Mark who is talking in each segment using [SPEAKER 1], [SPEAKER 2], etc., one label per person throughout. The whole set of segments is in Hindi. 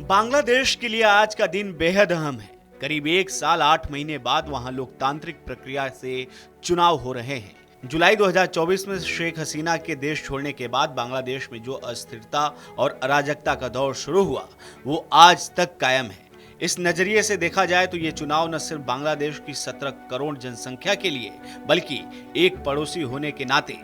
[SPEAKER 1] बांग्लादेश के लिए आज का दिन बेहद अहम है। करीब 1 साल 8 महीने बाद वहां लोकतांत्रिक प्रक्रिया से चुनाव हो रहे हैं। जुलाई 2024 में शेख हसीना के देश छोड़ने के बाद बांग्लादेश में जो अस्थिरता और अराजकता का दौर शुरू हुआ, वो आज तक कायम है। इस नजरिए से देखा जाए तो ये चुनाव न सिर्फ बांग्लादेश की 17 करोड़ जनसंख्या के लिए, बल्कि एक पड़ोसी होने के नाते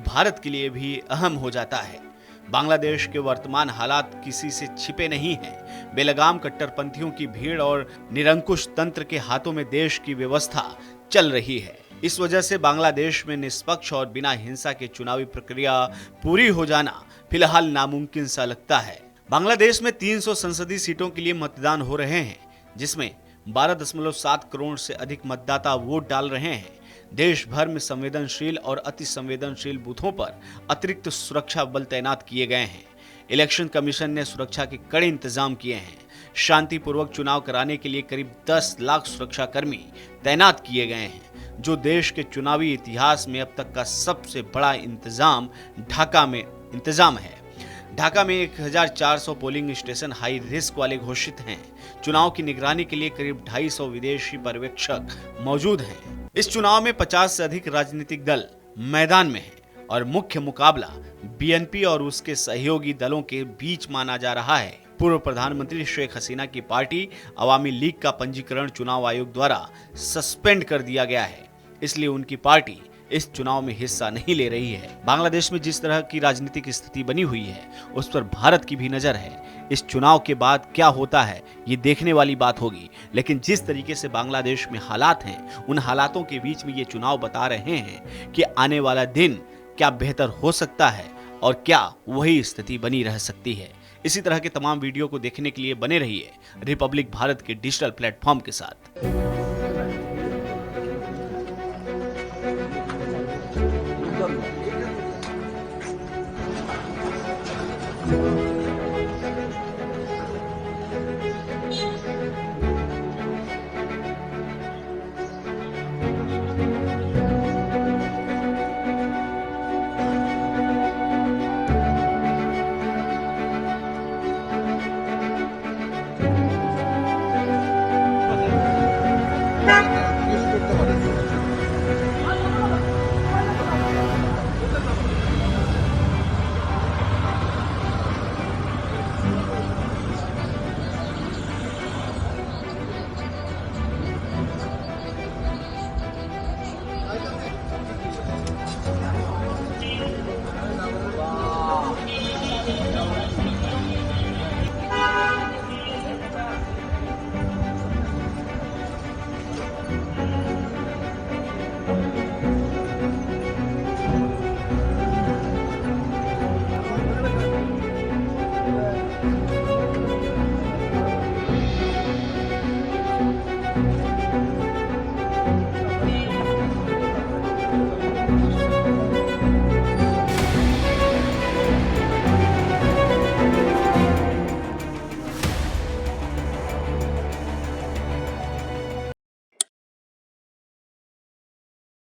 [SPEAKER 1] भारत के लिए भी अहम हो जाता है। बांग्लादेश के वर्तमान हालात किसी से छिपे नहीं हैं। बेलगाम कट्टरपंथियों की भीड़ और निरंकुश तंत्र के हाथों में देश की व्यवस्था चल रही है। इस वजह से बांग्लादेश में निष्पक्ष और बिना हिंसा के चुनावी प्रक्रिया पूरी हो जाना फिलहाल नामुमकिन सा लगता है। बांग्लादेश में 300 संसदीय सीटों के लिए मतदान हो रहे हैं, जिसमें 12.7 करोड़ से अधिक मतदाता वोट डाल रहे हैं। देश भर में संवेदनशील और अति संवेदनशील बूथों पर अतिरिक्त सुरक्षा बल तैनात किए गए हैं। इलेक्शन कमीशन ने सुरक्षा के कड़े इंतजाम किए हैं। शांतिपूर्वक चुनाव कराने के लिए करीब 10 लाख सुरक्षा कर्मी तैनात किए गए हैं, जो देश के चुनावी इतिहास में अब तक का सबसे बड़ा ढाका में है। ढाका में 1400 पोलिंग स्टेशन हाई रिस्क वाले घोषित हैं। चुनाव की निगरानी के लिए करीब 250 विदेशी पर्यवेक्षक मौजूद हैं। इस चुनाव में 50 से अधिक राजनीतिक दल मैदान में हैं और मुख्य मुकाबला बीएनपी और उसके सहयोगी दलों के बीच माना जा रहा है। पूर्व प्रधानमंत्री शेख हसीना की पार्टी अवामी लीग का पंजीकरण चुनाव आयोग द्वारा सस्पेंड कर दिया गया है, इसलिए उनकी पार्टी इस चुनाव में हिस्सा नहीं ले रही है। बांग्लादेश में जिस तरह की राजनीतिक स्थिति बनी हुई है, उस पर भारत की भी नजर है। इस चुनाव के बाद क्या होता है, ये देखने वाली बात होगी। लेकिन जिस तरीके से बांग्लादेश में हालात हैं, उन हालातों के बीच में ये चुनाव बता रहे हैं कि आने वाला दिन क्या बेहतर हो सकता है और क्या वही स्थिति बनी रह सकती है। इसी तरह के तमाम वीडियो को देखने के लिए बने रहिए रिपब्लिक भारत के डिजिटल प्लेटफॉर्म के साथ।